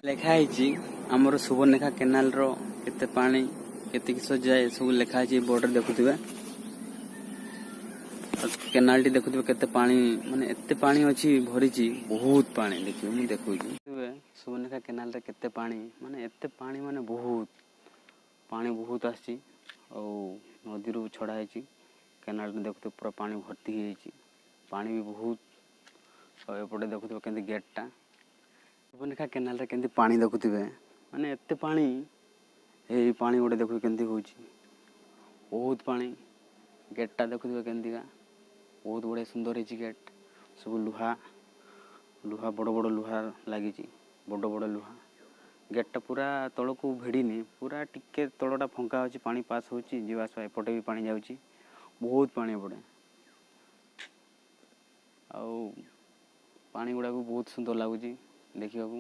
ଲେଖାହେଇଛି ଆମର ସୁବର୍ଣ୍ଣରେଖା କେନାଲର କେତେ ପାଣି କେତେ କିସ ଯାଏ ସବୁ ଲେଖାହେଇଛି ବୋର୍ଡରେ ଦେଖୁଥିବେ। କେନାଲଟି ଦେଖୁଥିବେ କେତେ ପାଣି ମାନେ ଏତେ ପାଣି ଅଛି ଭରିଛି ବହୁତ ପାଣି ଦେଖିବେ ମୁଁ ଦେଖୁଛି ସୁବର୍ଣ୍ଣରେଖା କେନାଲରେ କେତେ ପାଣି ମାନେ ଏତେ ପାଣି ମାନେ ବହୁତ ପାଣି ବହୁତ ଆସିଛି ଆଉ ନଦୀରୁ ଛଡ଼ା ହେଇଛି କେନାଲରେ ଦେଖୁଥିବେ ପୁରା ପାଣି ଭର୍ତ୍ତି ହେଇଯାଇଛି ପାଣି ବି ବହୁତ ଆଉ ଏପଟେ ଦେଖୁଥିବେ କେମିତି ଗେଟ୍ଟା ସୁବର୍ଣ୍ଣରେଖା କେନାଲରେ କେମିତି ପାଣି ଦେଖୁଥିବେ ମାନେ ଏତେ ପାଣି ଏଇ ପାଣି ଗୋଟେ ଦେଖୁଥିବେ କେମିତି ହେଉଛି ବହୁତ ପାଣି ଗେଟ୍ଟା ଦେଖୁଥିବେ କେମିତିକା ବହୁତ ବଢ଼ିଆ ସୁନ୍ଦର ହେଇଛି ଗେଟ୍ ସବୁ ଲୁହା ବଡ଼ ବଡ଼ ଲୁହା ଲାଗିଛି ବଡ଼ ବଡ଼ ଲୁହା ଗେଟ୍ଟା ପୁରା ତଳକୁ ଭିଡ଼ିନି ପୁରା ଟିକେ ତଳଟା ଫଙ୍କା ଅଛି ପାଣି ପାସ୍ ହେଉଛି ଯିବା ଆସିବା ଏପଟେ ବି ପାଣି ଯାଉଛି ବହୁତ ପାଣି ଏପଟେ ଆଉ ପାଣି ଗୁଡ଼ାକୁ ବହୁତ ସୁନ୍ଦର ଲାଗୁଛି ଦେଖିବାକୁ।